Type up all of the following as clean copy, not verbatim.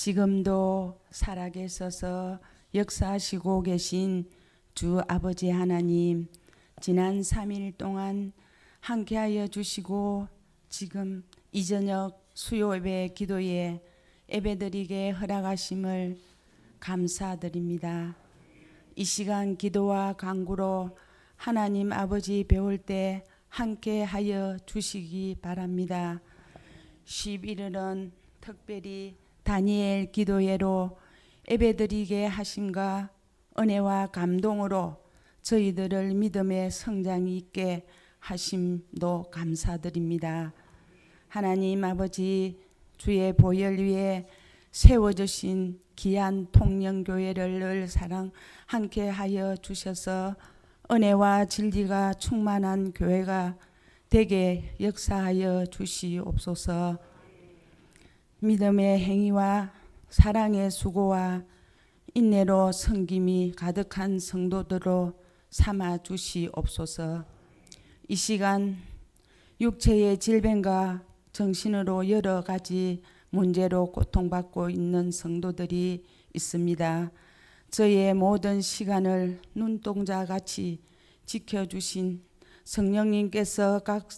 지금도 살아계셔서 역사하시고 계신 주 아버지 하나님, 지난 3일 동안 함께하여 주시고 지금 이 저녁 수요 예배 기도에 예배드리게 허락하심을 감사드립니다. 이 시간 기도와 간구로 하나님 아버지 배울 때 함께하여 주시기 바랍니다. 11일은 특별히 다니엘 기도회로 예배드리게 하심과 은혜와 감동으로 저희들을 믿음의 성장이 있게 하심도 감사드립니다. 하나님 아버지, 주의 보혈 위에 세워주신 귀한 통영교회를 늘 사랑 함께 하여 주셔서 은혜와 진리가 충만한 교회가 되게 역사하여 주시옵소서. 믿음의 행위와 사랑의 수고와 인내로 섬김이 가득한 성도들로 삼아 주시옵소서. 이 시간 육체의 질병과 정신으로 여러 가지 문제로 고통받고 있는 성도들이 있습니다. 저의 모든 시간을 눈동자같이 지켜주신 성령님께서 각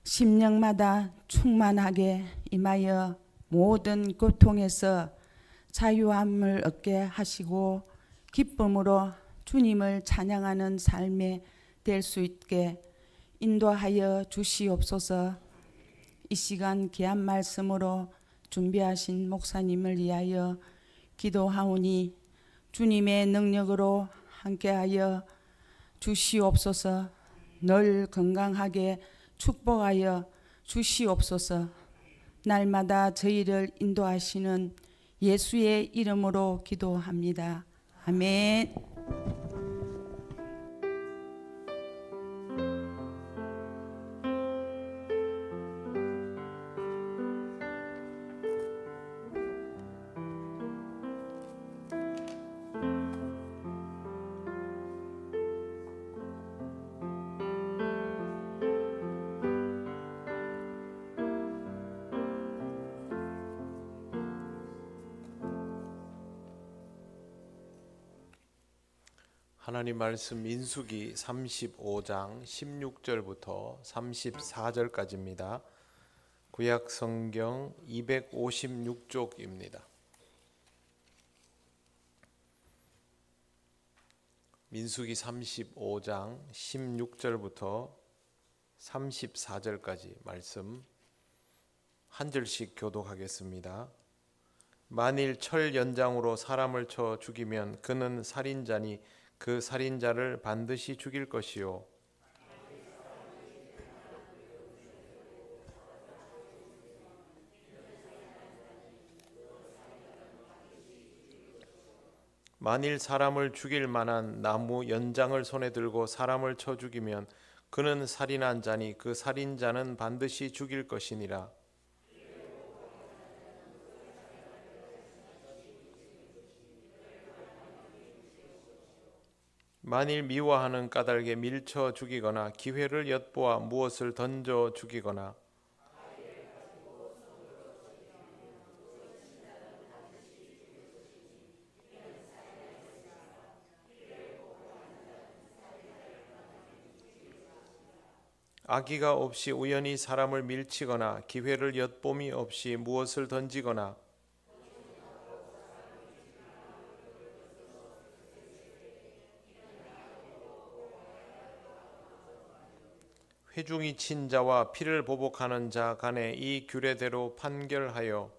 심령마다 충만하게 임하여 모든 고통에서 자유함을 얻게 하시고 기쁨으로 주님을 찬양하는 삶에 될 수 있게 인도하여 주시옵소서. 이 시간 귀한 말씀으로 준비하신 목사님을 위하여 기도하오니 주님의 능력으로 함께하여 주시옵소서. 늘 건강하게 축복하여 주시옵소서. 날마다 저희를 인도하시는 예수의 이름으로 기도합니다. 아멘. 하나님 말씀 민수기 35장 16절부터 34절까지입니다. 구약 성경 256쪽입니다. 민수기 35장 16절부터 34절까지 말씀 한 절씩 교독하겠습니다. 만일 철 연장으로 사람을 쳐 죽이면 그는 살인자니 그 살인자를 반드시 죽일 것이요 만일 사람을 죽일 만한 나무 연장을 손에 들고 사람을 쳐 죽이면 그는 살인한 자니 그 살인자는 반드시 죽일 것이니라. 만일 미워하는 까닭에 밀쳐 죽이거나 기회를 엿보아 무엇을 던져 죽이거나 악의가 없이 우연히 사람을 밀치거나 기회를 엿봄이 없이 무엇을 던지거나 회중이 친 자와 피를 보복하는 자 간에 이 규례대로 판결하여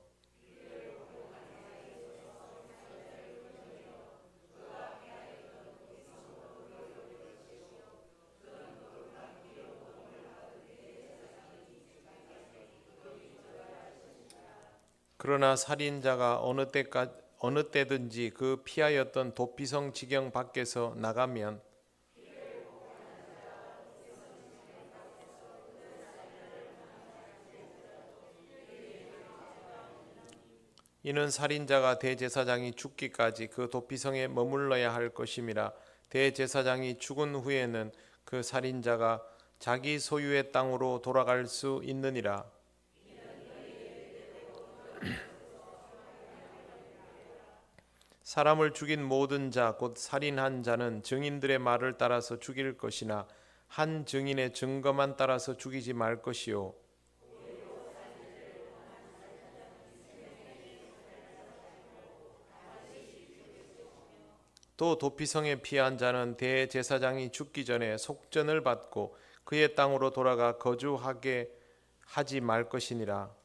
그러나 살인자가 어느 때든지 그 피하였던 도피성 지경 밖에서 나가면 이는 살인자가 대제사장이 죽기까지 그 도피성에 머물러야 할 것임이라. 대제사장이 죽은 후에는 그 살인자가 자기 소유의 땅으로 돌아갈 수 있느니라. 사람을 죽인 모든 자 곧 살인한 자는 증인들의 말을 따라서 죽일 것이나 한 증인의 증거만 따라서 죽이지 말 것이요. 또 도피성에 피한 자는 대제사장이 죽기 전에 속전을 받고 그의 땅으로 돌아가 거주하게 하지 말 것이니라.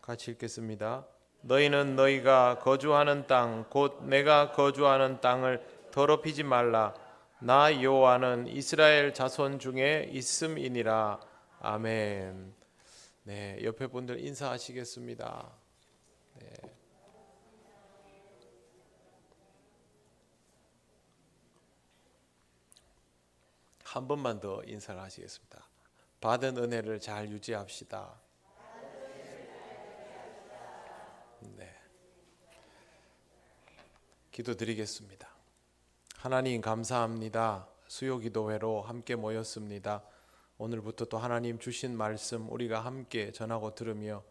같이 읽겠습니다. 너희는 너희가 거주하는 땅 곧 내가 거주하는 땅을 더럽히지 말라. 나 여호와는 이스라엘 자손 중에 있음이니라. 아멘. 네, 옆에 분들 인사하시겠습니다. 네. 한 번만 더 인사를 하시겠습니다. 받은 은혜를 잘 유지합시다. 네. 기도드리겠습니다. 하나님 감사합니다. 수요기도회로 함께 모였습니다. 오늘부터 또 하나님 주신 말씀 우리가 함께 전하고 들으며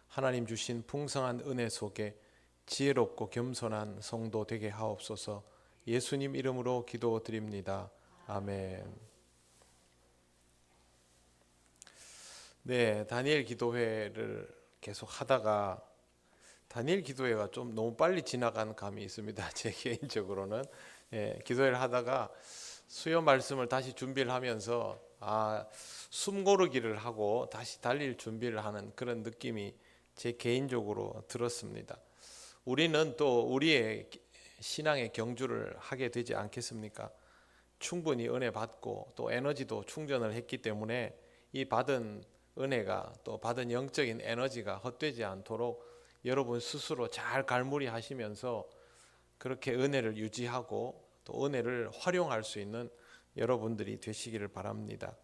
하나님 주신 풍성한 은혜 속에 지혜롭고 겸손한 성도 되게 하옵소서. 예수님 이름으로 기도드립니다. 아멘. 네, 다니엘 기도회를 계속 하다가 다니엘 기도회가 좀 너무 빨리 지나간 감이 있습니다. 제 개인적으로는 기도회를 하다가 수요 말씀을 다시 준비를 하면서 숨 고르기를 하고 다시 달릴 준비를 하는 그런 느낌이 제 개인적으로 들었습니다. 우리는 또 우리의 신앙의 경주를 하게 되지 않겠습니까? 충분히 은혜 받고 또 에너지도 충전을 했기 때문에 이 받은 은혜가 또 받은 영적인 에너지가 헛되지 않도록 여러분 스스로 잘 갈무리하시면서 그렇게 은혜를 유지하고 또 은혜를 활용할 수 있는 여러분들이 되시기를 바랍니다.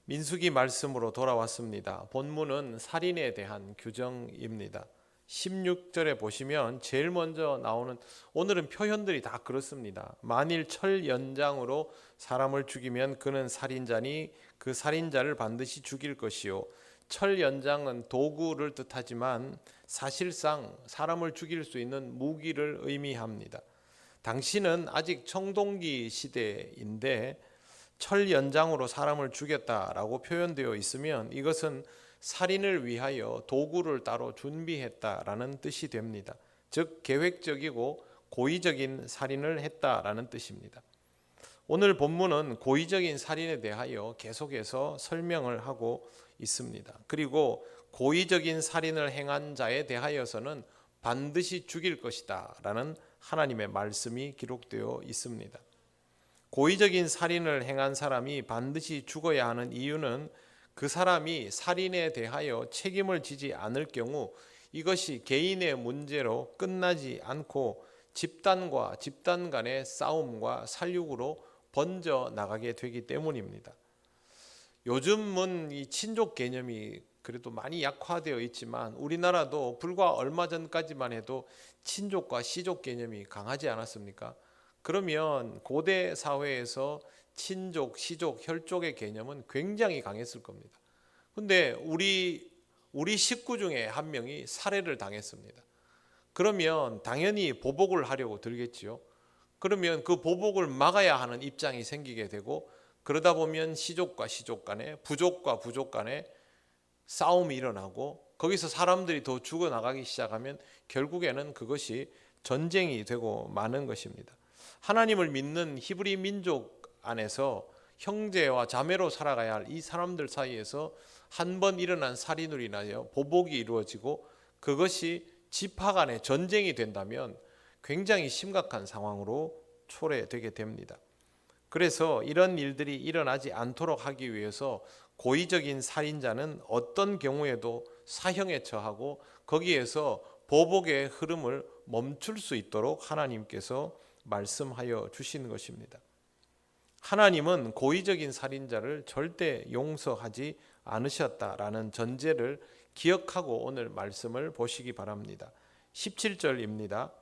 민수기 말씀으로 돌아왔습니다. 본문은 살인에 대한 규정입니다. 16절에 보시면 제일 먼저 나오는 오늘은 표현들이 다 그렇습니다. 만일 철 연장으로 사람을 죽이면 그는 살인자니 그 살인자를 반드시 죽일 것이요. 철 연장은 도구를 뜻하지만 사실상 사람을 죽일 수 있는 무기를 의미합니다. 당시는 아직 청동기 시대인데 철 연장으로 사람을 죽였다라고 표현되어 있으면 이것은 살인을 위하여 도구를 따로 준비했다라는 뜻이 됩니다. 즉 계획적이고 고의적인 살인을 했다라는 뜻입니다. 오늘 본문은 고의적인 살인에 대하여 계속해서 설명을 하고 있습니다. 그리고 고의적인 살인을 행한 자에 대하여서는 반드시 죽일 것이다 라는 하나님의 말씀이 기록되어 있습니다. 고의적인 살인을 행한 사람이 반드시 죽어야 하는 이유는 그 사람이 살인에 대하여 책임을 지지 않을 경우 이것이 개인의 문제로 끝나지 않고 집단과 집단 간의 싸움과 살육으로 번져 나가게 되기 때문입니다. 요즘은 이 친족 개념이 그래도 많이 약화되어 있지만 우리나라도 불과 얼마 전까지만 해도 친족과 시족 개념이 강하지 않았습니까? 그러면 고대 사회에서 친족, 시족, 혈족의 개념은 굉장히 강했을 겁니다. 근데 우리 식구 중에 한 명이 살해를 당했습니다. 그러면 당연히 보복을 하려고 들겠지요. 그러면 그 보복을 막아야 하는 입장이 생기게 되고 그러다 보면 시족과 시족 간에 부족과 부족 간에 싸움이 일어나고 거기서 사람들이 더 죽어나가기 시작하면 결국에는 그것이 전쟁이 되고 마는 것입니다. 하나님을 믿는 히브리 민족 안에서 형제와 자매로 살아가야 할 이 사람들 사이에서 한 번 일어난 살인으로 인하여 보복이 이루어지고 그것이 지파 간의 전쟁이 된다면 굉장히 심각한 상황으로 초래되게 됩니다. 그래서 이런 일들이 일어나지 않도록 하기 위해서 고의적인 살인자는 어떤 경우에도 사형에 처하고 거기에서 보복의 흐름을 멈출 수 있도록 하나님께서 말씀하여 주시는 것입니다. 하나님은 고의적인 살인자를 절대 용서하지 않으셨다라는 전제를 기억하고 오늘 말씀을 보시기 바랍니다. 17절입니다.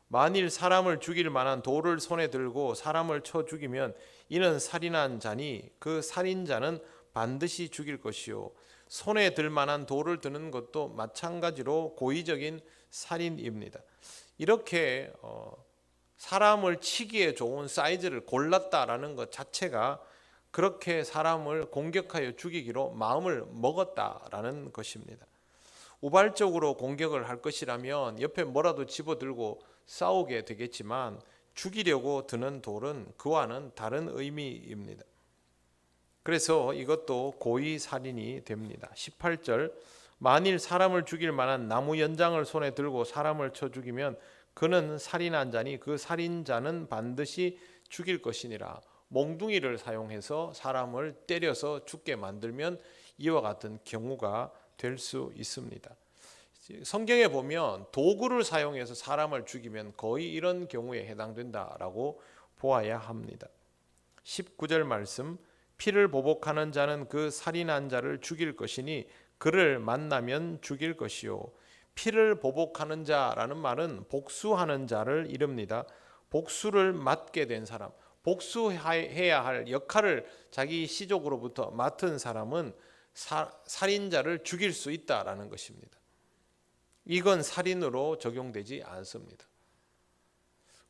만일 사람을 죽일 만한 돌을 손에 들고 사람을 쳐 죽이면 이는 살인한 자니 그 살인자는 반드시 죽일 것이요 손에 들 만한 돌을 드는 것도 마찬가지로 고의적인 살인입니다. 이렇게 사람을 치기에 좋은 사이즈를 골랐다라는 것 자체가 그렇게 사람을 공격하여 죽이기로 마음을 먹었다라는 것입니다. 우발적으로 공격을 할 것이라면 옆에 뭐라도 집어들고 싸우게 되겠지만 죽이려고 드는 돌은 그와는 다른 의미입니다. 그래서 이것도 고의 살인이 됩니다. 18절 만일 사람을 죽일 만한 나무 연장을 손에 들고 사람을 쳐 죽이면 그는 살인한 자니 그 살인자는 반드시 죽일 것이니라. 몽둥이를 사용해서 사람을 때려서 죽게 만들면 이와 같은 경우가 될 수 있습니다. 성경에 보면 도구를 사용해서 사람을 죽이면 거의 이런 경우에 해당된다라고 보아야 합니다. 19절 말씀 피를 보복하는 자는 그 살인한 자를 죽일 것이니 그를 만나면 죽일 것이요. 피를 보복하는 자라는 말은 복수하는 자를 이릅니다. 복수를 맡게 된 사람, 복수해야 할 역할을 자기 시족으로부터 맡은 사람은 살인자를 죽일 수 있다라는 것입니다. 이건 살인으로 적용되지 않습니다.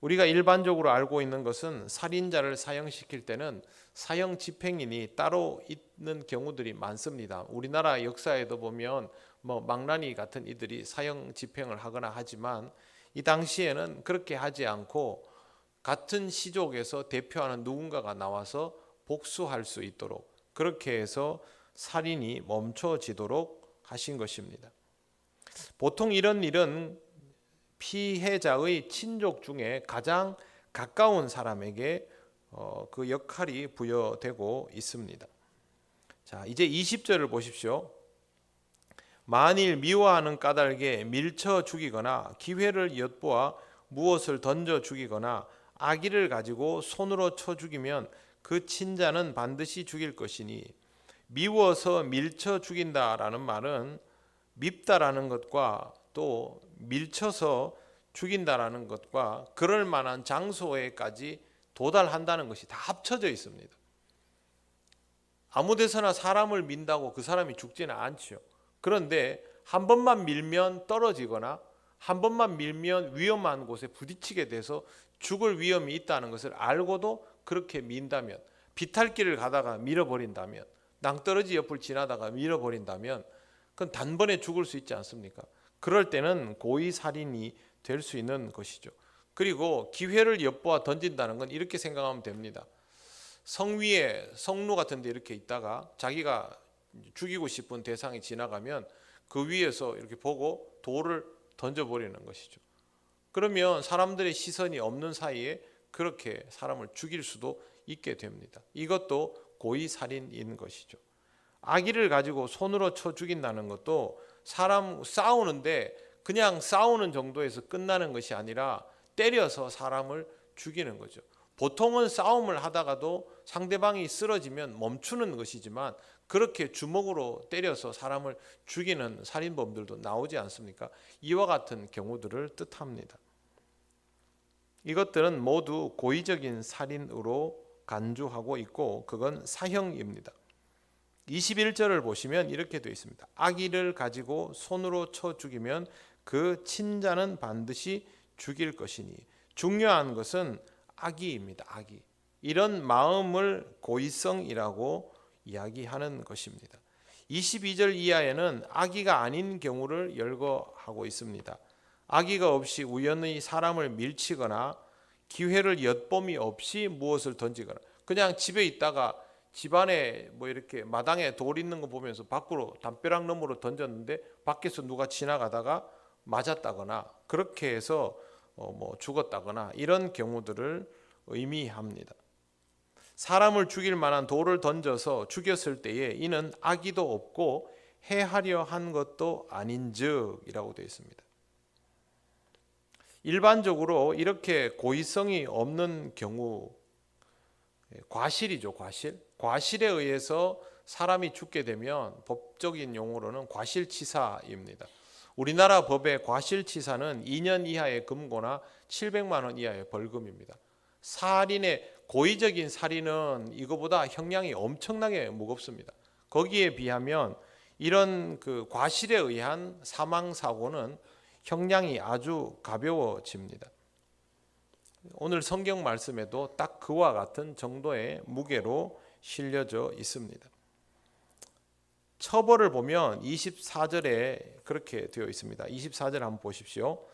우리가 일반적으로 알고 있는 것은 살인자를 사형시킬 때는 사형 집행인이 따로 있는 경우들이 많습니다. 우리나라 역사에도 보면 망나니 같은 이들이 사형 집행을 하거나 하지만 이 당시에는 그렇게 하지 않고 같은 시족에서 대표하는 누군가가 나와서 복수할 수 있도록 그렇게 해서 살인이 멈춰지도록 하신 것입니다. 보통 이런 일은 피해자의 친족 중에 가장 가까운 사람에게 그 역할이 부여되고 있습니다. 자, 이제 20절을 보십시오. 만일 미워하는 까닭에 밀쳐 죽이거나 기회를 엿보아 무엇을 던져 죽이거나 악의를 가지고 손으로 쳐 죽이면 그 친자는 반드시 죽일 것이니 미워서 밀쳐 죽인다라는 말은 밉다라는 것과 또 밀쳐서 죽인다라는 것과 그럴 만한 장소에까지 도달한다는 것이 다 합쳐져 있습니다. 아무 데서나 사람을 민다고 그 사람이 죽지는 않죠. 그런데 한 번만 밀면 떨어지거나 한 번만 밀면 위험한 곳에 부딪히게 돼서 죽을 위험이 있다는 것을 알고도 그렇게 민다면, 비탈길을 가다가 밀어버린다면, 낭떠러지 옆을 지나다가 밀어버린다면 그건 단번에 죽을 수 있지 않습니까? 그럴 때는 고의 살인이 될 수 있는 것이죠. 그리고 기회를 엿보아 던진다는 건 이렇게 생각하면 됩니다. 성 위에 성루 같은 데 이렇게 있다가 자기가 죽이고 싶은 대상이 지나가면 그 위에서 이렇게 보고 돌을 던져버리는 것이죠. 그러면 사람들의 시선이 없는 사이에 그렇게 사람을 죽일 수도 있게 됩니다. 이것도 고의 살인인 것이죠. 악의를 가지고 손으로 쳐 죽인다는 것도 사람 싸우는데 그냥 싸우는 정도에서 끝나는 것이 아니라 때려서 사람을 죽이는 거죠. 보통은 싸움을 하다가도 상대방이 쓰러지면 멈추는 것이지만 그렇게 주먹으로 때려서 사람을 죽이는 살인범들도 나오지 않습니까? 이와 같은 경우들을 뜻합니다. 이것들은 모두 고의적인 살인으로 간주하고 있고 그건 사형입니다. 21절을 보시면 이렇게 되어 있습니다. 악의를 가지고 손으로 쳐 죽이면 그 친자는 반드시 죽일 것이니 중요한 것은 악의입니다. 악의. 이런 마음을 고의성이라고 이야기하는 것입니다. 22절 이하에는 악의가 아닌 경우를 열거하고 있습니다. 악의가 없이 우연히 사람을 밀치거나 기회를 엿봄이 없이 무엇을 던지거나 그냥 집에 있다가 집안에 이렇게 마당에 돌 있는 거 보면서 밖으로 담벼락 너머로 던졌는데 밖에서 누가 지나가다가 맞았다거나 그렇게 해서 죽었다거나 이런 경우들을 의미합니다. 사람을 죽일 만한 돌을 던져서 죽였을 때에 이는 악의도 없고 해하려 한 것도 아닌즉이라고 되어 있습니다. 일반적으로 이렇게 고의성이 없는 경우 과실이죠. 과실에 의해서 사람이 죽게 되면 법적인 용어로는 과실치사입니다. 우리나라 법의 과실치사는 2년 이하의 금고나 700만 원 이하의 벌금입니다. 살인의 고의적인 살인은 이거보다 형량이 엄청나게 무겁습니다. 거기에 비하면 이런 그 과실에 의한 사망 사고는 형량이 아주 가벼워집니다. 오늘 성경 말씀에도 딱 그와 같은 정도의 무게로 실려져 있습니다. 처벌을 보면 24절에 그렇게 되어 있습니다. 24절 한번 보십시오.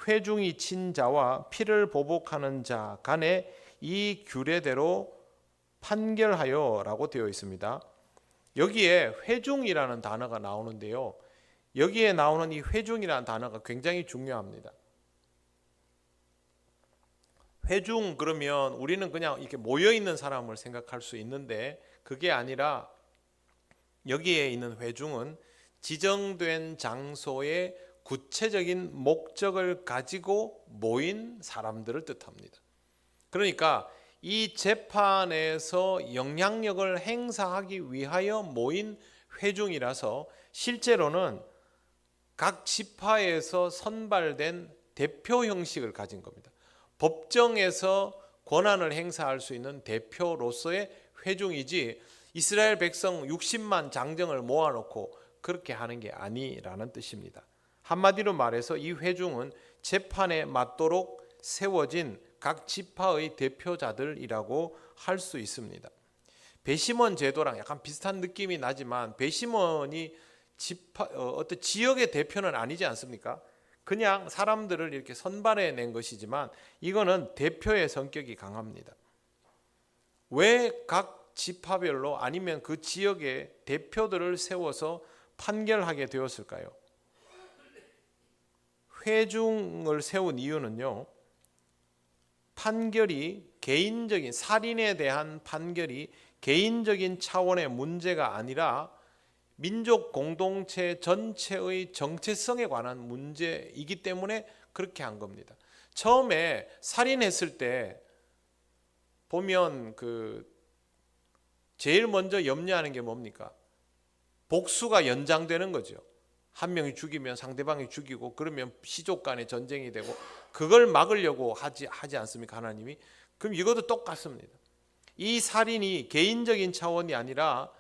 회중이 친 자와 피를 보복하는 자 간에 이 규례대로 판결하여 라고 되어 있습니다. 여기에 회중이라는 단어가 나오는데요, 여기에 나오는 이 회중이라는 단어가 굉장히 중요합니다. 회중 그러면 우리는 그냥 이렇게 모여있는 사람을 생각할 수 있는데 그게 아니라 여기에 있는 회중은 지정된 장소에 구체적인 목적을 가지고 모인 사람들을 뜻합니다. 그러니까 이 재판에서 영향력을 행사하기 위하여 모인 회중이라서 실제로는 각 지파에서 선발된 대표 형식을 가진 겁니다. 법정에서 권한을 행사할 수 있는 대표로서의 회중이지 이스라엘 백성 60만 장정을 모아놓고 그렇게 하는 게 아니라는 뜻입니다. 한마디로 말해서 이 회중은 재판에 맞도록 세워진 각 지파의 대표자들이라고 할 수 있습니다. 배심원 제도랑 약간 비슷한 느낌이 나지만 배심원이 어떤 지역의 대표는 아니지 않습니까? 그냥 사람들을 이렇게 선발해 낸 것이지만 이거는 대표의 성격이 강합니다. 왜 각 지파별로 아니면 그 지역의 대표들을 세워서 판결하게 되었을까요? 회중을 세운 이유는요, 판결이 개인적인 살인에 대한 판결이 개인적인 차원의 문제가 아니라 민족 공동체 전체의 정체성에 관한 문제이기 때문에 그렇게 한 겁니다. 처음에 살인했을 때 보면 제일 먼저 염려하는 게 뭡니까? 복수가 연장되는 거죠. 한 명이 죽이면 상대방이 죽이고 그러면 시족 간의 전쟁이 되고 그걸 막으려고 하지 않습니까? 하나님이. 그럼 이것도 똑같습니다. 이 살인이 개인적인 차원이 아니라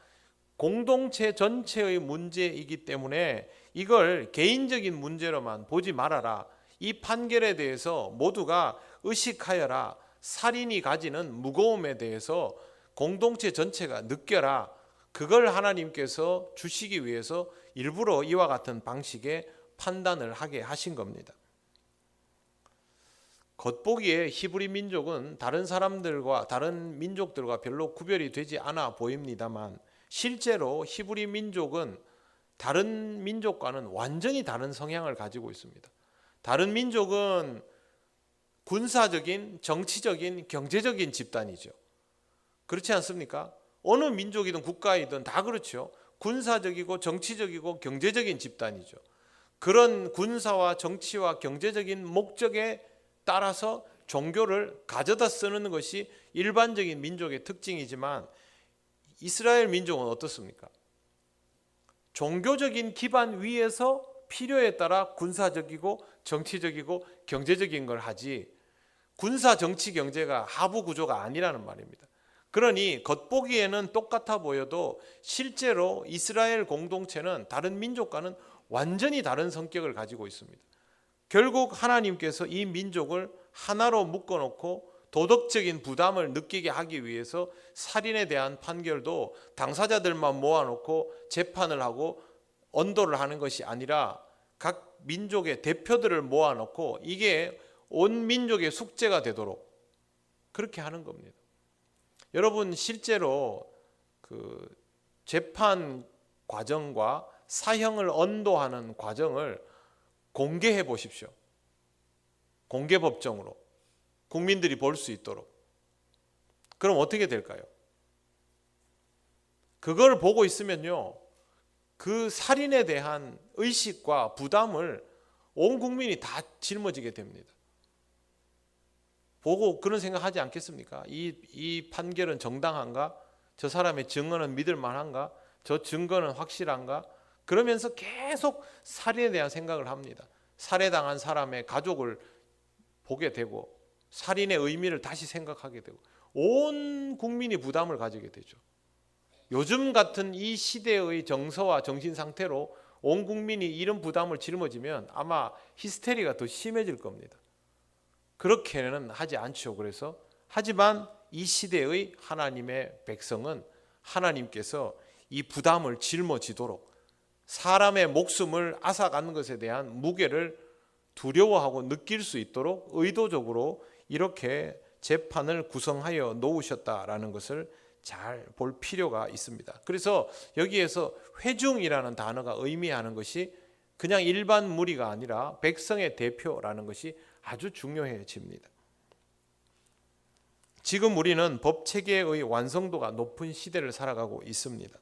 공동체 전체의 문제이기 때문에 이걸 개인적인 문제로만 보지 말아라. 이 판결에 대해서 모두가 의식하여라. 살인이 가지는 무거움에 대해서 공동체 전체가 느껴라. 그걸 하나님께서 주시기 위해서 일부러 이와 같은 방식의 판단을 하게 하신 겁니다. 겉보기에 히브리 민족은 다른 사람들과 다른 민족들과 별로 구별이 되지 않아 보입니다만 실제로 히브리 민족은 다른 민족과는 완전히 다른 성향을 가지고 있습니다. 다른 민족은 군사적인, 정치적인, 경제적인 집단이죠. 그렇지 않습니까? 어느 민족이든 국가이든 다 그렇죠. 군사적이고 정치적이고 경제적인 집단이죠. 그런 군사와 정치와 경제적인 목적에 따라서 종교를 가져다 쓰는 것이 일반적인 민족의 특징이지만 이스라엘 민족은 어떻습니까? 종교적인 기반 위에서 필요에 따라 군사적이고 정치적이고 경제적인 걸 하지 군사, 정치, 경제가 하부 구조가 아니라는 말입니다. 그러니 겉보기에는 똑같아 보여도 실제로 이스라엘 공동체는 다른 민족과는 완전히 다른 성격을 가지고 있습니다. 결국 하나님께서 이 민족을 하나로 묶어놓고 도덕적인 부담을 느끼게 하기 위해서 살인에 대한 판결도 당사자들만 모아놓고 재판을 하고 언도를 하는 것이 아니라 각 민족의 대표들을 모아놓고 이게 온 민족의 숙제가 되도록 그렇게 하는 겁니다. 여러분 실제로 그 재판 과정과 사형을 언도하는 과정을 공개해 보십시오. 공개 법정으로 국민들이 볼 수 있도록. 그럼 어떻게 될까요? 그걸 보고 있으면요, 그 살인에 대한 의식과 부담을 온 국민이 다 짊어지게 됩니다. 보고 그런 생각하지 않겠습니까? 이 판결은 정당한가? 저 사람의 증언은 믿을 만한가? 저 증거는 확실한가? 그러면서 계속 살인에 대한 생각을 합니다. 살해당한 사람의 가족을 보게 되고 살인의 의미를 다시 생각하게 되고 온 국민이 부담을 가지게 되죠. 요즘 같은 이 시대의 정서와 정신 상태로 온 국민이 이런 부담을 짊어지면 아마 히스테리가 더 심해질 겁니다. 그렇게는 하지 않죠. 그래서 하지만 이 시대의 하나님의 백성은 하나님께서 이 부담을 짊어지도록 사람의 목숨을 앗아가는 것에 대한 무게를 두려워하고 느낄 수 있도록 의도적으로 이렇게 재판을 구성하여 놓으셨다라는 것을 잘 볼 필요가 있습니다. 그래서 여기에서 회중이라는 단어가 의미하는 것이 그냥 일반 무리가 아니라 백성의 대표라는 것이 아주 중요해집니다. 지금 우리는 법체계의 완성도가 높은 시대를 살아가고 있습니다.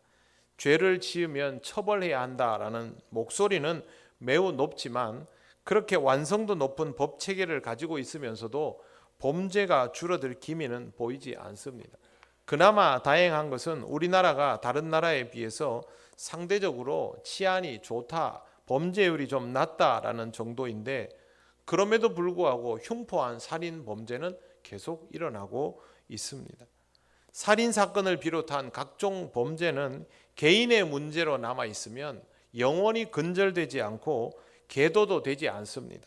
죄를 지으면 처벌해야 한다라는 목소리는 매우 높지만 그렇게 완성도 높은 법체계를 가지고 있으면서도 범죄가 줄어들 기미는 보이지 않습니다. 그나마 다행한 것은 우리나라가 다른 나라에 비해서 상대적으로 치안이 좋다, 범죄율이 좀 낮다라는 정도인데 그럼에도 불구하고 흉포한 살인 범죄는 계속 일어나고 있습니다. 살인 사건을 비롯한 각종 범죄는 개인의 문제로 남아 있으면 영원히 근절되지 않고 계도도 되지 않습니다.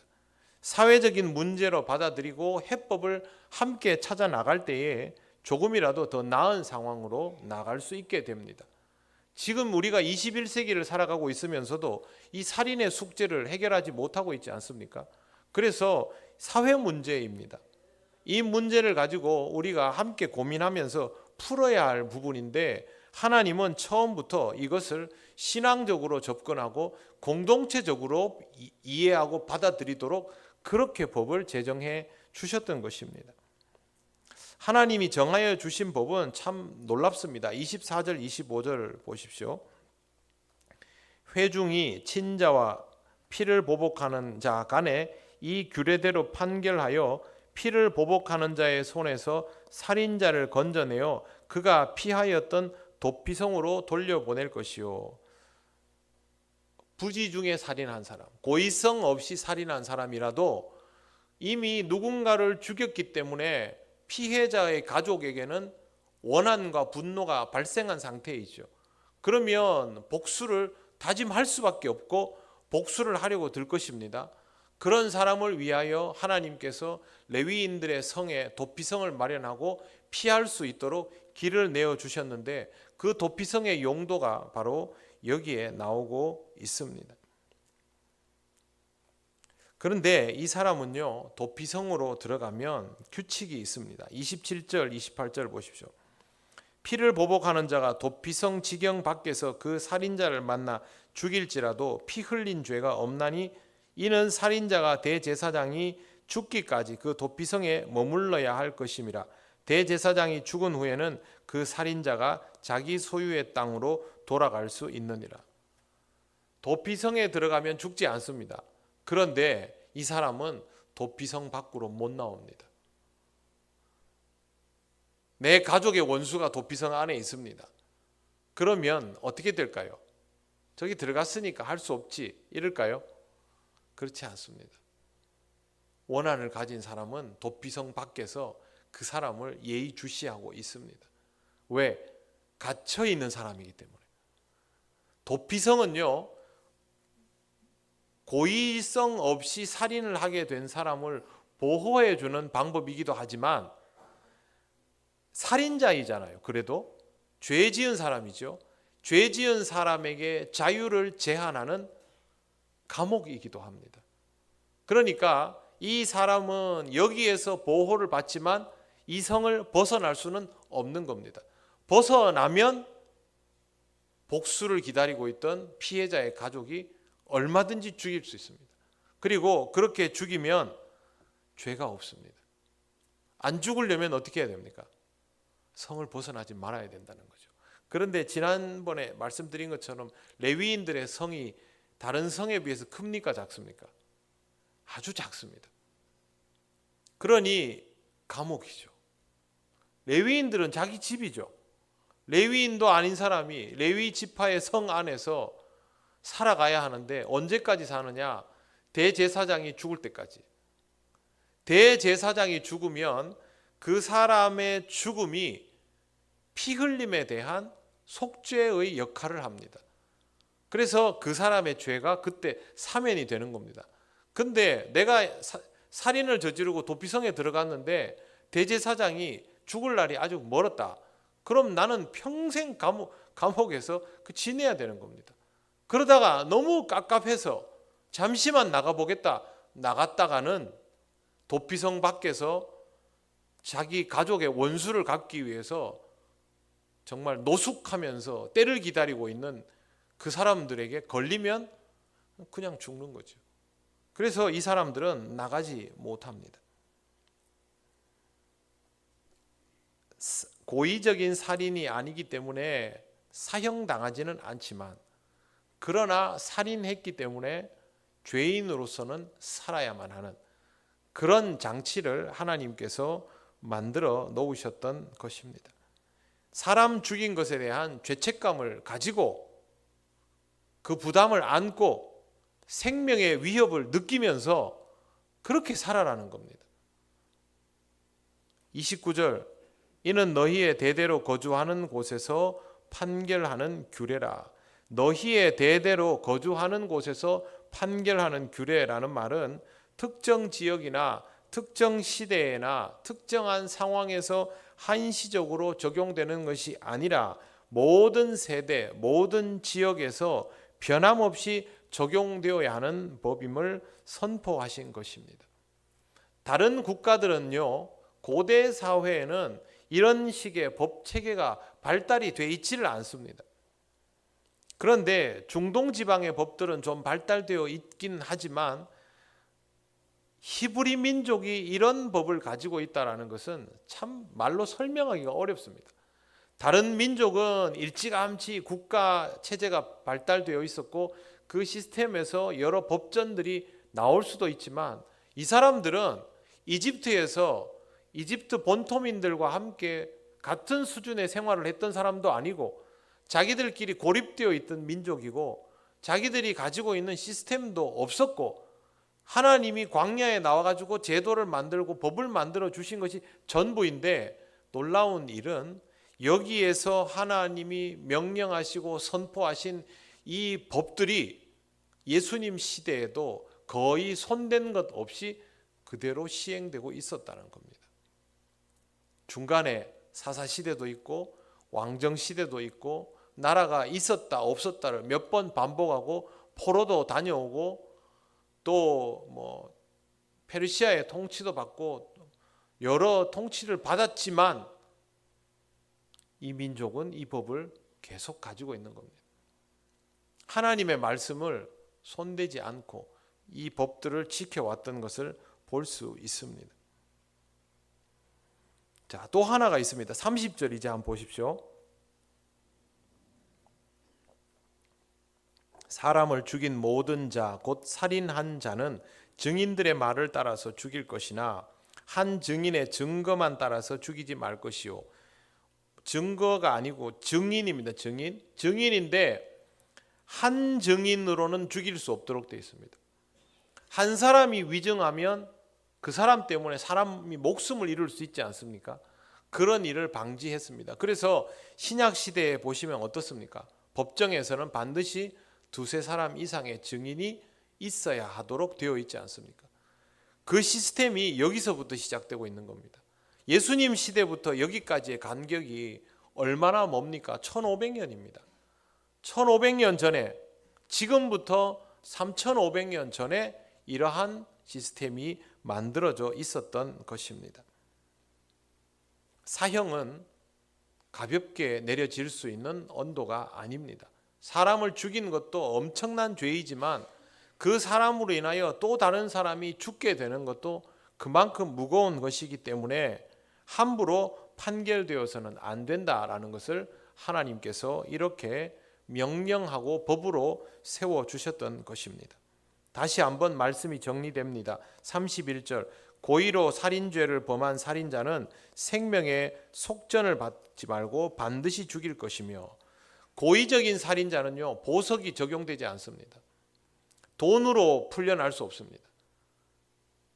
사회적인 문제로 받아들이고 해법을 함께 찾아 나갈 때에 조금이라도 더 나은 상황으로 나갈 수 있게 됩니다. 지금 우리가 21세기를 살아가고 있으면서도 이 살인의 숙제를 해결하지 못하고 있지 않습니까? 그래서 사회 문제입니다. 이 문제를 가지고 우리가 함께 고민하면서 풀어야 할 부분인데 하나님은 처음부터 이것을 신앙적으로 접근하고 공동체적으로 이해하고 받아들이도록 그렇게 법을 제정해 주셨던 것입니다. 하나님이 정하여 주신 법은 참 놀랍습니다. 24절 25절 보십시오. 회중이 친자와 피를 보복하는 자 간에 이 규례대로 판결하여 피를 보복하는 자의 손에서 살인자를 건져내어 그가 피하였던 도피성으로 돌려보낼 것이요. 부지 중에 살인한 사람, 고의성 없이 살인한 사람이라도 이미 누군가를 죽였기 때문에 피해자의 가족에게는 원한과 분노가 발생한 상태이죠. 그러면 복수를 다짐할 수밖에 없고 복수를 하려고 들 것입니다. 그런 사람을 위하여 하나님께서 레위인들의 성에 도피성을 마련하고 피할 수 있도록 길을 내어 주셨는데 그 도피성의 용도가 바로 여기에 나오고 있습니다. 그런데 이 사람은요, 도피성으로 들어가면 규칙이 있습니다. 27절, 28절 보십시오. 피를 보복하는 자가 도피성 지경 밖에서 그 살인자를 만나 죽일지라도 피 흘린 죄가 없나니 이는 살인자가 대제사장이 죽기까지 그 도피성에 머물러야 할 것임이라. 대제사장이 죽은 후에는 그 살인자가 자기 소유의 땅으로 돌아갈 수 있느니라. 도피성에 들어가면 죽지 않습니다. 그런데 이 사람은 도피성 밖으로 못 나옵니다. 내 가족의 원수가 도피성 안에 있습니다. 그러면 어떻게 될까요? 저기 들어갔으니까 할 수 없지 이럴까요? 그렇지 않습니다. 원한을 가진 사람은 도피성 밖에서 그 사람을 예의주시하고 있습니다. 왜? 갇혀 있는 사람이기 때문에. 도피성은요, 고의성 없이 살인을 하게 된 사람을 보호해 주는 방법이기도 하지만 살인자이잖아요. 그래도 죄 지은 사람이죠. 죄 지은 사람에게 자유를 제한하는 감옥이기도 합니다. 그러니까 이 사람은 여기에서 보호를 받지만 이 성을 벗어날 수는 없는 겁니다. 벗어나면 복수를 기다리고 있던 피해자의 가족이 얼마든지 죽일 수 있습니다. 그리고 그렇게 죽이면 죄가 없습니다. 안 죽으려면 어떻게 해야 됩니까? 성을 벗어나지 말아야 된다는 거죠. 그런데 지난번에 말씀드린 것처럼 레위인들의 성이 다른 성에 비해서 큽니까 작습니까? 아주 작습니다. 그러니 감옥이죠. 레위인들은 자기 집이죠. 레위인도 아닌 사람이 레위 지파의 성 안에서 살아가야 하는데 언제까지 사느냐? 대제사장이 죽을 때까지. 대제사장이 죽으면 그 사람의 죽음이 피 흘림에 대한 속죄의 역할을 합니다. 그래서 그 사람의 죄가 그때 사면이 되는 겁니다. 근데 내가 살인을 저지르고 도피성에 들어갔는데 대제사장이 죽을 날이 아주 멀었다. 그럼 나는 평생 감옥에서 지내야 되는 겁니다. 그러다가 너무 깝깝해서 잠시만 나가보겠다. 나갔다가는 도피성 밖에서 자기 가족의 원수를 갚기 위해서 정말 노숙하면서 때를 기다리고 있는 그 사람들에게 걸리면 그냥 죽는 거죠. 그래서 이 사람들은 나가지 못합니다. 고의적인 살인이 아니기 때문에 사형당하지는 않지만, 그러나 살인했기 때문에 죄인으로서는 살아야만 하는 그런 장치를 하나님께서 만들어 놓으셨던 것입니다. 사람 죽인 것에 대한 죄책감을 가지고 그 부담을 안고 생명의 위협을 느끼면서 그렇게 살아라는 겁니다. 29절, 이는 너희의 대대로 거주하는 곳에서 판결하는 규례라. 너희의 대대로 거주하는 곳에서 판결하는 규례라는 말은 특정 지역이나 특정 시대에나 특정한 상황에서 한시적으로 적용되는 것이 아니라 모든 세대, 모든 지역에서 변함없이 적용되어야 하는 법임을 선포하신 것입니다. 다른 국가들은요, 고대 사회에는 이런 식의 법 체계가 발달이 돼 있지를 않습니다. 그런데 중동 지방의 법들은 좀 발달되어 있긴 하지만 히브리 민족이 이런 법을 가지고 있다는 것은 참 말로 설명하기가 어렵습니다. 다른 민족은 일찌감치 국가 체제가 발달되어 있었고 그 시스템에서 여러 법전들이 나올 수도 있지만, 이 사람들은 이집트에서 이집트 본토민들과 함께 같은 수준의 생활을 했던 사람도 아니고 자기들끼리 고립되어 있던 민족이고 자기들이 가지고 있는 시스템도 없었고, 하나님이 광야에 나와가지고 제도를 만들고 법을 만들어 주신 것이 전부인데, 놀라운 일은 여기에서 하나님이 명령하시고 선포하신 이 법들이 예수님 시대에도 거의 손댄 것 없이 그대로 시행되고 있었다는 겁니다. 중간에 사사시대도 있고 왕정시대도 있고 나라가 있었다 없었다를 몇 번 반복하고 포로도 다녀오고 또 페르시아의 통치도 받고 여러 통치를 받았지만 이 민족은 이 법을 계속 가지고 있는 겁니다. 하나님의 말씀을 손대지 않고 이 법들을 지켜왔던 것을 볼 수 있습니다. 자, 또 하나가 있습니다. 30절 이제 한번 보십시오. 사람을 죽인 모든 자, 곧 살인한 자는 증인들의 말을 따라서 죽일 것이나 한 증인의 증거만 따라서 죽이지 말 것이요. 증거가 아니고 증인입니다. 증인인데 한 증인으로는 죽일 수 없도록 되어 있습니다. 한 사람이 위증하면 그 사람 때문에 사람이 목숨을 잃을 수 있지 않습니까? 그런 일을 방지했습니다. 그래서 신약 시대에 보시면 어떻습니까? 법정에서는 반드시 두세 사람 이상의 증인이 있어야 하도록 되어 있지 않습니까? 그 시스템이 여기서부터 시작되고 있는 겁니다. 예수님 시대부터 여기까지의 간격이 얼마나 뭡니까? 1500년입니다. 1500년 전에, 지금부터 3500년 전에 이러한 시스템이 만들어져 있었던 것입니다. 사형은 가볍게 내려질 수 있는 언도가 아닙니다. 사람을 죽인 것도 엄청난 죄이지만 그 사람으로 인하여 또 다른 사람이 죽게 되는 것도 그만큼 무거운 것이기 때문에 함부로 판결되어서는 안 된다라는 것을 하나님께서 이렇게 명령하고 법으로 세워주셨던 것입니다. 다시 한번 말씀이 정리됩니다. 31절, 고의로 살인죄를 범한 살인자는 생명의 속전을 받지 말고 반드시 죽일 것이며 고의적인 살인자는요, 보석이 적용되지 않습니다. 돈으로 풀려날 수 없습니다.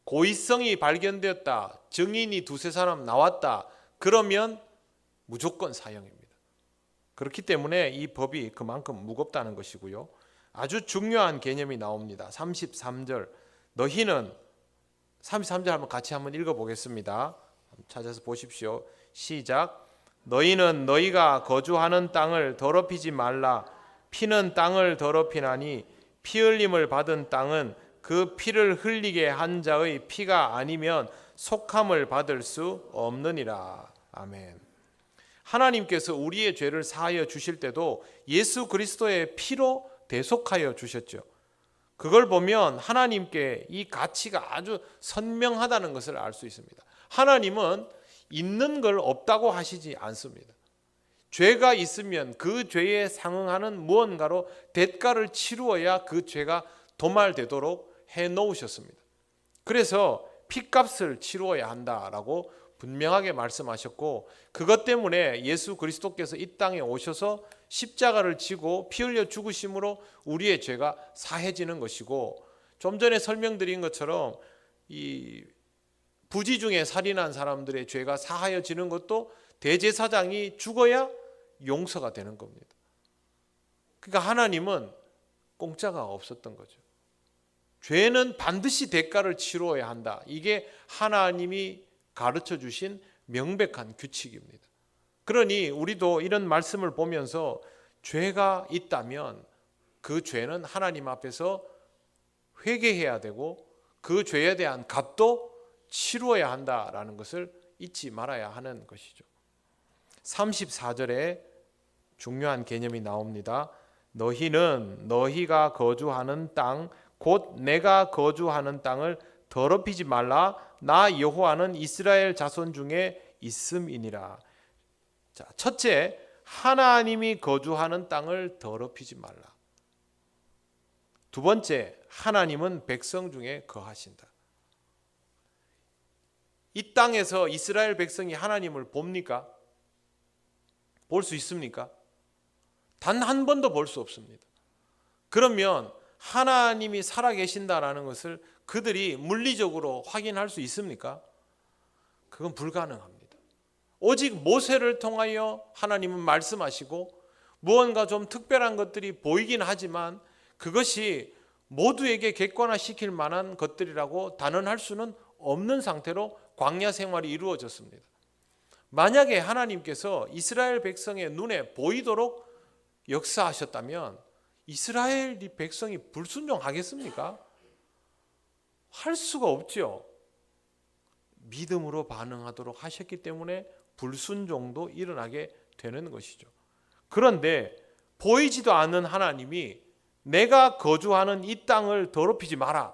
고의성이 발견되었다, 증인이 두세 사람 나왔다, 그러면 무조건 사형입니다. 그렇기 때문에 이 법이 그만큼 무겁다는 것이고요. 아주 중요한 개념이 나옵니다. 33절, 너희는 33절 한번 같이 한번 읽어보겠습니다. 찾아서 보십시오. 시작. 너희는 너희가 거주하는 땅을 더럽히지 말라. 피는 땅을 더럽히나니 피 흘림을 받은 땅은 그 피를 흘리게 한 자의 피가 아니면 속함을 받을 수 없느니라. 아멘. 하나님께서 우리의 죄를 사하여 주실 때도 예수 그리스도의 피로 대속하여 주셨죠. 그걸 보면 하나님께 이 가치가 아주 선명하다는 것을 알 수 있습니다. 하나님은 있는 걸 없다고 하시지 않습니다. 죄가 있으면 그 죄에 상응하는 무언가로 대가를 치루어야 그 죄가 도말되도록 해놓으셨습니다. 그래서 핏값을 치루어야 한다라고 분명하게 말씀하셨고, 그것 때문에 예수 그리스도께서 이 땅에 오셔서 십자가를 지고 피 흘려 죽으심으로 우리의 죄가 사해지는 것이고, 좀 전에 설명드린 것처럼 이 부지 중에 살인한 사람들의 죄가 사하여지는 것도 대제사장이 죽어야 용서가 되는 겁니다. 그러니까 하나님은 공짜가 없었던 거죠. 죄는 반드시 대가를 치루어야 한다. 이게 하나님이 가르쳐 주신 명백한 규칙입니다. 그러니 우리도 이런 말씀을 보면서 죄가 있다면 그 죄는 하나님 앞에서 회개해야 되고 그 죄에 대한 값도 치루어야 한다라는 것을 잊지 말아야 하는 것이죠. 34절에 중요한 개념이 나옵니다. 너희는 너희가 거주하는 땅 곧 내가 거주하는 땅을 더럽히지 말라. 나 여호와는 이스라엘 자손 중에 있음이니라. 자, 첫째, 하나님이 거주하는 땅을 더럽히지 말라. 두 번째, 하나님은 백성 중에 거하신다. 이 땅에서 이스라엘 백성이 하나님을 봅니까? 볼 수 있습니까? 단 한 번도 볼 수 없습니다. 그러면 하나님이 살아계신다라는 것을 그들이 물리적으로 확인할 수 있습니까? 그건 불가능합니다. 오직 모세를 통하여 하나님은 말씀하시고 무언가 좀 특별한 것들이 보이긴 하지만 그것이 모두에게 객관화시킬 만한 것들이라고 단언할 수는 없는 상태로 광야 생활이 이루어졌습니다. 만약에 하나님께서 이스라엘 백성의 눈에 보이도록 역사하셨다면 이스라엘 백성이 불순종하겠습니까? 할 수가 없죠. 믿음으로 반응하도록 하셨기 때문에 불순종도 일어나게 되는 것이죠. 그런데 보이지도 않는 하나님이 내가 거주하는 이 땅을 더럽히지 마라.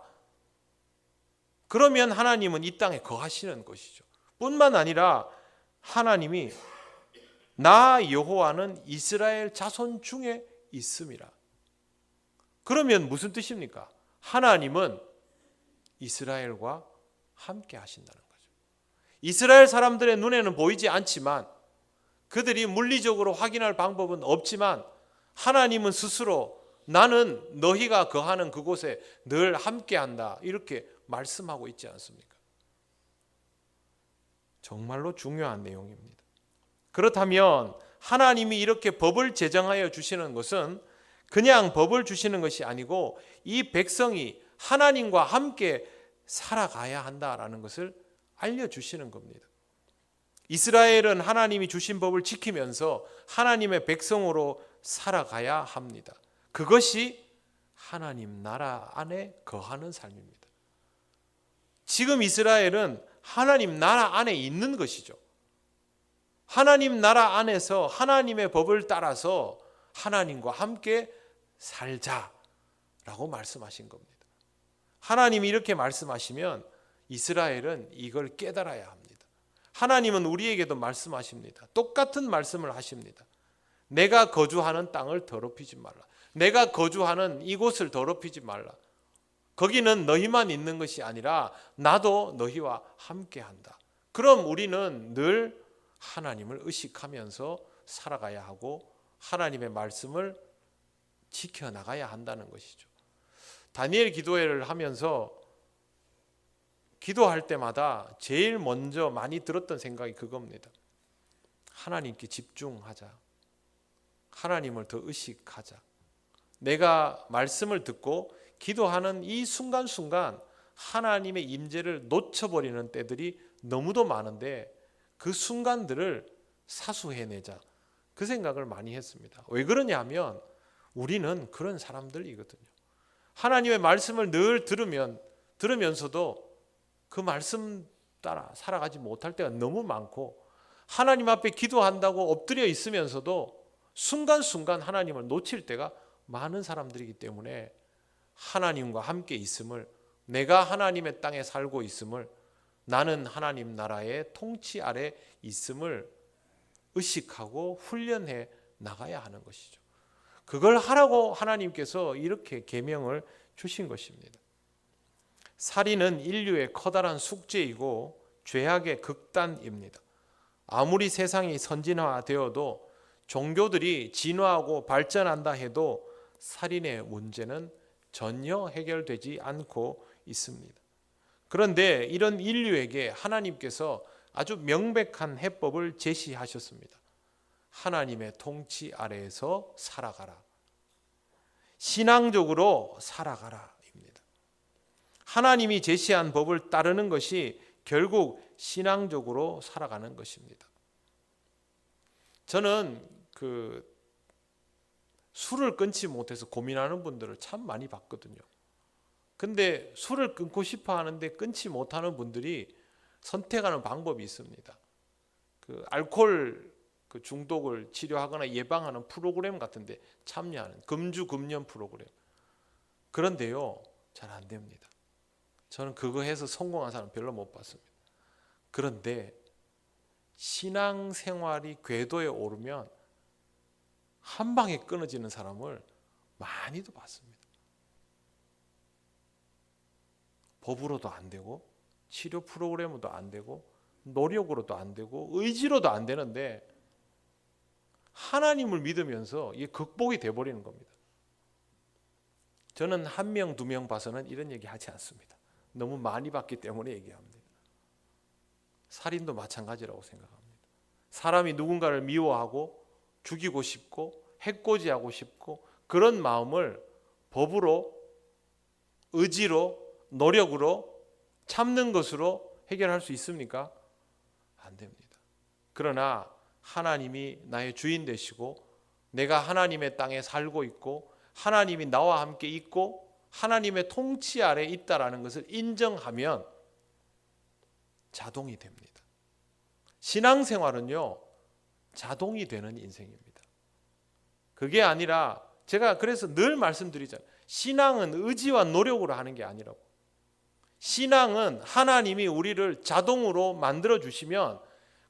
그러면 하나님은 이 땅에 거하시는 것이죠. 뿐만 아니라 하나님이 나 여호와는 이스라엘 자손 중에 있음이라. 그러면 무슨 뜻입니까? 하나님은 이스라엘과 함께 하신다는 거죠. 이스라엘 사람들의 눈에는 보이지 않지만 그들이 물리적으로 확인할 방법은 없지만 하나님은 스스로 나는 너희가 거하는 그곳에 늘 함께한다 이렇게 말씀하고 있지 않습니까? 정말로 중요한 내용입니다. 그렇다면 하나님이 이렇게 법을 제정하여 주시는 것은 그냥 법을 주시는 것이 아니고 이 백성이 하나님과 함께 살아가야 한다라는 것을 알려주시는 겁니다. 이스라엘은 하나님이 주신 법을 지키면서 하나님의 백성으로 살아가야 합니다. 그것이 하나님 나라 안에 거하는 삶입니다. 지금 이스라엘은 하나님 나라 안에 있는 것이죠. 하나님 나라 안에서 하나님의 법을 따라서 하나님과 함께 살자라고 말씀하신 겁니다. 하나님이 이렇게 말씀하시면 이스라엘은 이걸 깨달아야 합니다. 하나님은 우리에게도 말씀하십니다. 똑같은 말씀을 하십니다. 내가 거주하는 땅을 더럽히지 말라. 내가 거주하는 이곳을 더럽히지 말라. 거기는 너희만 있는 것이 아니라 나도 너희와 함께한다. 그럼 우리는 늘 하나님을 의식하면서 살아가야 하고 하나님의 말씀을 지켜나가야 한다는 것이죠. 다니엘 기도회를 하면서 기도할 때마다 제일 먼저 많이 들었던 생각이 그겁니다. 하나님께 집중하자. 하나님을 더 의식하자. 내가 말씀을 듣고 기도하는 이 순간순간 하나님의 임재를 놓쳐버리는 때들이 너무도 많은데 그 순간들을 사수해내자. 그 생각을 많이 했습니다. 왜 그러냐 하면 우리는 그런 사람들이거든요. 하나님의 말씀을 늘 들으면서도 그 말씀 따라 살아가지 못할 때가 너무 많고 하나님 앞에 기도한다고 엎드려 있으면서도 순간순간 하나님을 놓칠 때가 많은 사람들이기 때문에 하나님과 함께 있음을, 내가 하나님의 땅에 살고 있음을, 나는 하나님 나라의 통치 아래 있음을 의식하고 훈련해 나가야 하는 것이죠. 그걸 하라고 하나님께서 이렇게 계명을 주신 것입니다. 살인은 인류의 커다란 숙제이고 죄악의 극단입니다. 아무리 세상이 선진화되어도 종교들이 진화하고 발전한다 해도 살인의 문제는 전혀 해결되지 않고 있습니다. 그런데 이런 인류에게 하나님께서 아주 명백한 해법을 제시하셨습니다. 하나님의 통치 아래에서 살아가라. 신앙적으로 살아가라입니다. 하나님이 제시한 법을 따르는 것이 결국 신앙적으로 살아가는 것입니다. 저는 술을 끊지 못해서 고민하는 분들을 참 많이 봤거든요. 근데 술을 끊고 싶어 하는데 끊지 못하는 분들이 선택하는 방법이 있습니다. 알코올 중독을 치료하거나 예방하는 프로그램 같은데 참여하는 금주 금연 프로그램. 그런데요, 잘 안 됩니다. 저는 그거 해서 성공한 사람 별로 못 봤습니다. 그런데 신앙생활이 궤도에 오르면 한 방에 끊어지는 사람을 많이도 봤습니다. 법으로도 안 되고 치료 프로그램으로도 안 되고 노력으로도 안 되고 의지로도 안 되는데 하나님을 믿으면서 이게 극복이 돼버리는 겁니다. 저는 한 명, 두 명 봐서는 이런 얘기 하지 않습니다. 너무 많이 봤기 때문에 얘기합니다. 살인도 마찬가지라고 생각합니다. 사람이 누군가를 미워하고 죽이고 싶고 해코지하고 싶고 그런 마음을 법으로, 의지로, 노력으로 참는 것으로 해결할 수 있습니까? 안 됩니다. 그러나 하나님이 나의 주인 되시고 내가 하나님의 땅에 살고 있고 하나님이 나와 함께 있고 하나님의 통치 아래 있다라는 것을 인정하면 자동이 됩니다. 신앙생활은요, 자동이 되는 인생입니다. 그게 아니라 제가 그래서 늘 말씀드리잖아요. 신앙은 의지와 노력으로 하는 게 아니라고. 신앙은 하나님이 우리를 자동으로 만들어 주시면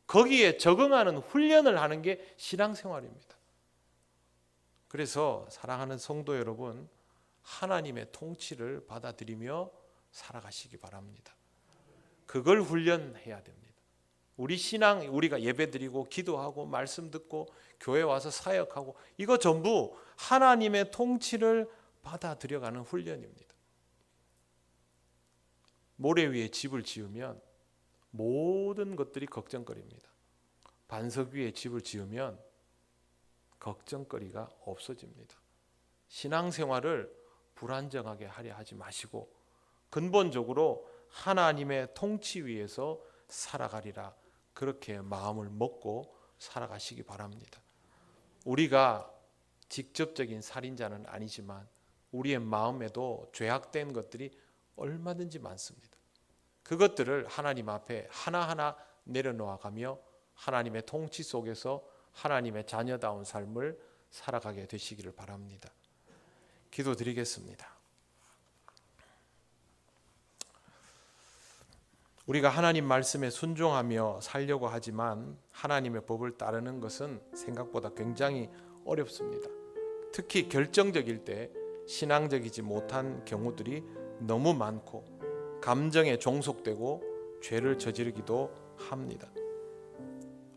거기에 적응하는 훈련을 하는 게 신앙생활입니다. 그래서 사랑하는 성도 여러분, 하나님의 통치를 받아들이며 살아가시기 바랍니다. 그걸 훈련해야 됩니다. 우리 신앙, 우리가 예배드리고 기도하고 말씀 듣고 교회 와서 사역하고 이거 전부 하나님의 통치를 받아들여가는 훈련입니다. 모래 위에 집을 지으면 모든 것들이 걱정거리입니다. 반석 위에 집을 지으면 걱정거리가 없어집니다. 신앙생활을 불안정하게 하려 하지 마시고 근본적으로 하나님의 통치 위에서 살아가리라, 그렇게 마음을 먹고 살아가시기 바랍니다. 우리가 직접적인 살인자는 아니지만 우리의 마음에도 죄악된 것들이 얼마든지 많습니다. 그것들을 하나님 앞에 하나하나 내려놓아가며 하나님의 통치 속에서 하나님의 자녀다운 삶을 살아가게 되시기를 바랍니다. 기도드리겠습니다. 우리가 하나님 말씀에 순종하며 살려고 하지만 하나님의 법을 따르는 것은 생각보다 굉장히 어렵습니다. 특히 결정적일 때 신앙적이지 못한 경우들이 너무 많고 감정에 종속되고 죄를 저지르기도 합니다.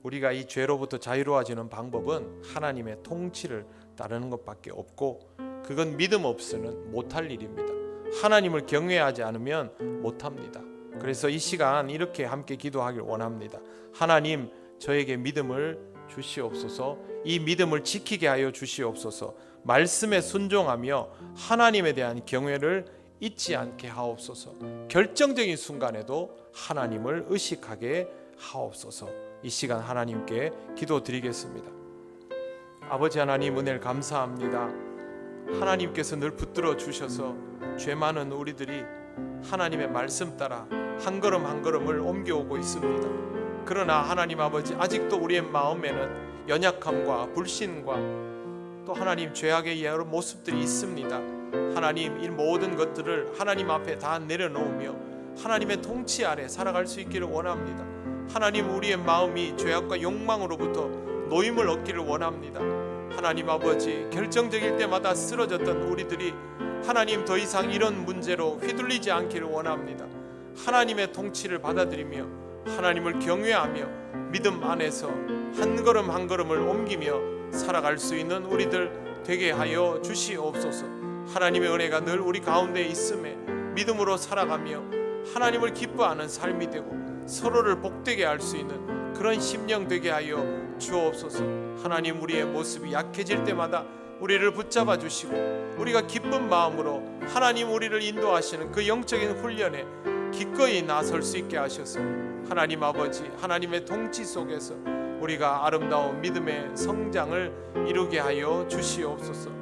우리가 이 죄로부터 자유로워지는 방법은 하나님의 통치를 따르는 것밖에 없고, 그건 믿음 없이는 못할 일입니다. 하나님을 경외하지 않으면 못합니다. 그래서 이 시간 이렇게 함께 기도하길 원합니다. 하나님, 저에게 믿음을 주시옵소서. 이 믿음을 지키게 하여 주시옵소서. 말씀에 순종하며 하나님에 대한 경외를 잊지 않게 하옵소서. 결정적인 순간에도 하나님을 의식하게 하옵소서. 이 시간 하나님께 기도드리겠습니다. 아버지 하나님, 은혜를 감사합니다. 하나님께서 늘 붙들어 주셔서 죄 많은 우리들이 하나님의 말씀 따라 한 걸음 한 걸음을 옮겨오고 있습니다. 그러나 하나님 아버지, 아직도 우리의 마음에는 연약함과 불신과 또 하나님 죄악의 여러 모습들이 있습니다. 하나님, 이 모든 것들을 하나님 앞에 다 내려놓으며 하나님의 통치 아래 살아갈 수 있기를 원합니다. 하나님, 우리의 마음이 죄악과 욕망으로부터 노임을 얻기를 원합니다. 하나님 아버지, 결정적일 때마다 쓰러졌던 우리들이 하나님 더 이상 이런 문제로 휘둘리지 않기를 원합니다. 하나님의 통치를 받아들이며 하나님을 경외하며 믿음 안에서 한 걸음 한 걸음을 옮기며 살아갈 수 있는 우리들 되게 하여 주시옵소서. 하나님의 은혜가 늘 우리 가운데 있음에 믿음으로 살아가며 하나님을 기뻐하는 삶이 되고 서로를 복되게 할 수 있는 그런 심령 되게 하여 주옵소서. 하나님, 우리의 모습이 약해질 때마다 우리를 붙잡아 주시고 우리가 기쁜 마음으로 하나님 우리를 인도하시는 그 영적인 훈련에 기꺼이 나설 수 있게 하셔서 하나님 아버지, 하나님의 통치 속에서 우리가 아름다운 믿음의 성장을 이루게 하여 주시옵소서.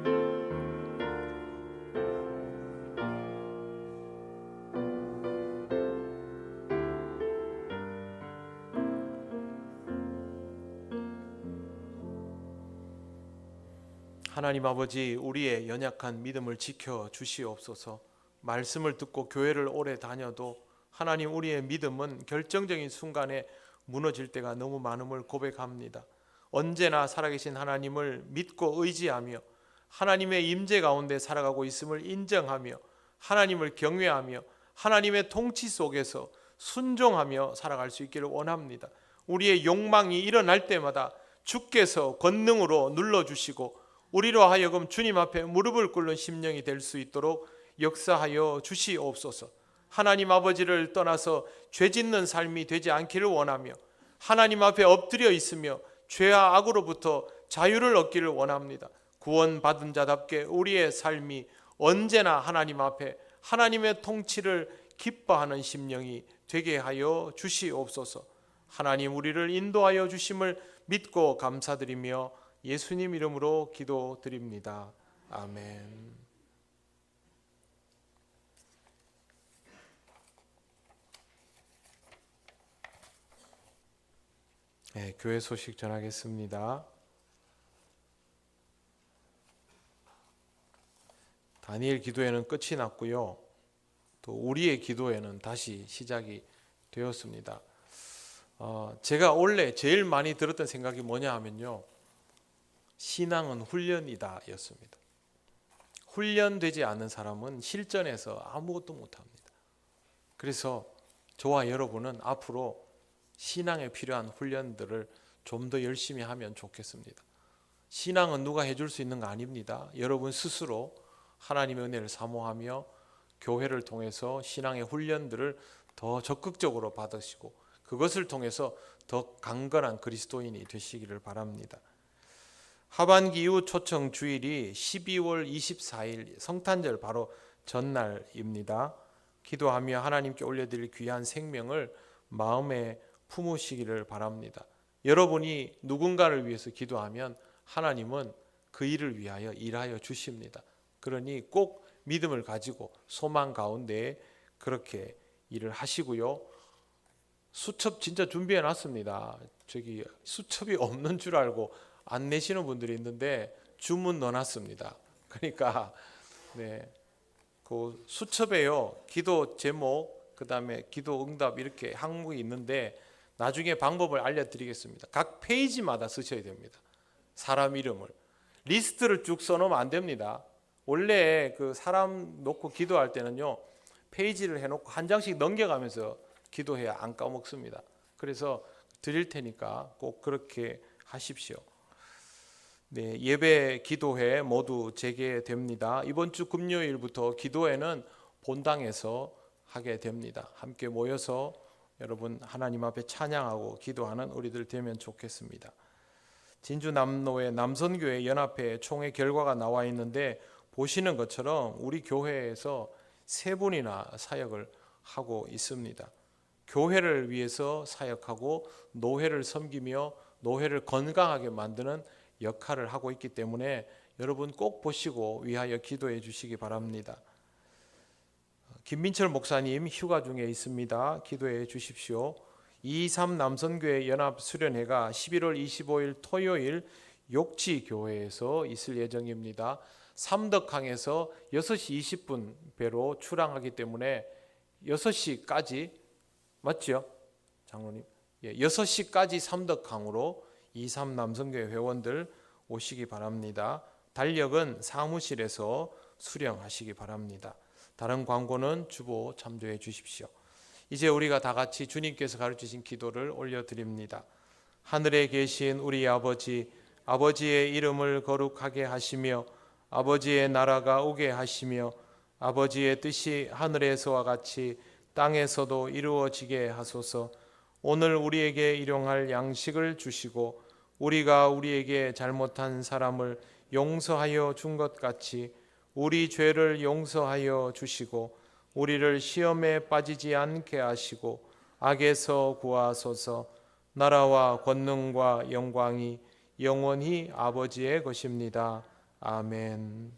하나님 아버지, 우리의 연약한 믿음을 지켜 주시옵소서. 말씀을 듣고 교회를 오래 다녀도 하나님, 우리의 믿음은 결정적인 순간에 무너질 때가 너무 많음을 고백합니다. 언제나 살아계신 하나님을 믿고 의지하며 하나님의 임재 가운데 살아가고 있음을 인정하며 하나님을 경외하며 하나님의 통치 속에서 순종하며 살아갈 수 있기를 원합니다. 우리의 욕망이 일어날 때마다 주께서 권능으로 눌러주시고 우리로 하여금 주님 앞에 무릎을 꿇는 심령이 될 수 있도록 역사하여 주시옵소서. 하나님 아버지를 떠나서 죄 짓는 삶이 되지 않기를 원하며 하나님 앞에 엎드려 있으며 죄와 악으로부터 자유를 얻기를 원합니다. 구원받은 자답게 우리의 삶이 언제나 하나님 앞에 하나님의 통치를 기뻐하는 심령이 되게 하여 주시옵소서. 하나님, 우리를 인도하여 주심을 믿고 감사드리며 예수님 이름으로 기도드립니다. 아멘. 네, 교회 소식 전하겠습니다. 다니엘 기도회는 끝이 났고요. 또 우리의 기도회는 다시 시작이 되었습니다. 제가 원래 제일 많이 들었던 생각이 뭐냐 하면요, 신앙은 훈련이다 였습니다. 훈련되지 않은 사람은 실전에서 아무것도 못합니다. 그래서 저와 여러분은 앞으로 신앙에 필요한 훈련들을 좀 더 열심히 하면 좋겠습니다. 신앙은 누가 해줄 수 있는 거 아닙니다. 여러분 스스로 하나님의 은혜를 사모하며 교회를 통해서 신앙의 훈련들을 더 적극적으로 받으시고 그것을 통해서 더 강건한 그리스도인이 되시기를 바랍니다. 하반기 이후 초청 주일이 12월 24일 성탄절 바로 전날입니다. 기도하며 하나님께 올려드릴 귀한 생명을 마음에 품으시기를 바랍니다. 여러분이 누군가를 위해서 기도하면 하나님은 그 일을 위하여 일하여 주십니다. 그러니 꼭 믿음을 가지고 소망 가운데 그렇게 일을 하시고요. 수첩 진짜 준비해 놨습니다. 저기 수첩이 없는 줄 알고 안 내시는 분들이 있는데 주문 넣어놨습니다. 그러니까 그 수첩에요, 기도 제목, 그 다음에 기도 응답 이렇게 항목이 있는데 나중에 방법을 알려드리겠습니다. 각 페이지마다 쓰셔야 됩니다. 사람 이름을 리스트를 쭉 써놓으면 안 됩니다. 원래 그 사람 놓고 기도할 때는요, 페이지를 해놓고 한 장씩 넘겨가면서 기도해야 안 까먹습니다. 그래서 드릴 테니까 꼭 그렇게 하십시오. 네, 예배 기도회 모두 재개됩니다. 이번 주 금요일부터 기도회는 본당에서 하게 됩니다. 함께 모여서 여러분 하나님 앞에 찬양하고 기도하는 우리들 되면 좋겠습니다. 진주 남로의 남선교회 연합회 총회 결과가 나와 있는데 보시는 것처럼 우리 교회에서 3분이나 사역을 하고 있습니다. 교회를 위해서 사역하고 노회를 섬기며 노회를 건강하게 만드는 역할을 하고 있기 때문에 여러분 꼭 보시고 위하여 기도해 주시기 바랍니다. 김민철 목사님 휴가 중에 있습니다. 기도해 주십시오. 223 남선교회 연합 수련회가 11월 25일 토요일 욕지교회에서 있을 예정입니다. 삼덕항에서 6시 20분 배로 출항하기 때문에 6시까지 맞죠? 장로님? 6시까지 삼덕항으로 23 남성교회 회원들 오시기 바랍니다. 달력은 사무실에서 수령하시기 바랍니다. 다른 광고는 주보 참조해 주십시오. 이제 우리가 다 같이 주님께서 가르치신 기도를 올려드립니다. 하늘에 계신 우리 아버지, 아버지의 이름을 거룩하게 하시며 아버지의 나라가 오게 하시며 아버지의 뜻이 하늘에서와 같이 땅에서도 이루어지게 하소서. 오늘 우리에게 일용할 양식을 주시고 우리가 우리에게 잘못한 사람을 용서하여 준 것 같이 우리 죄를 용서하여 주시고 우리를 시험에 빠지지 않게 하시고 악에서 구하소서. 나라와 권능과 영광이 영원히 아버지의 것입니다. 아멘.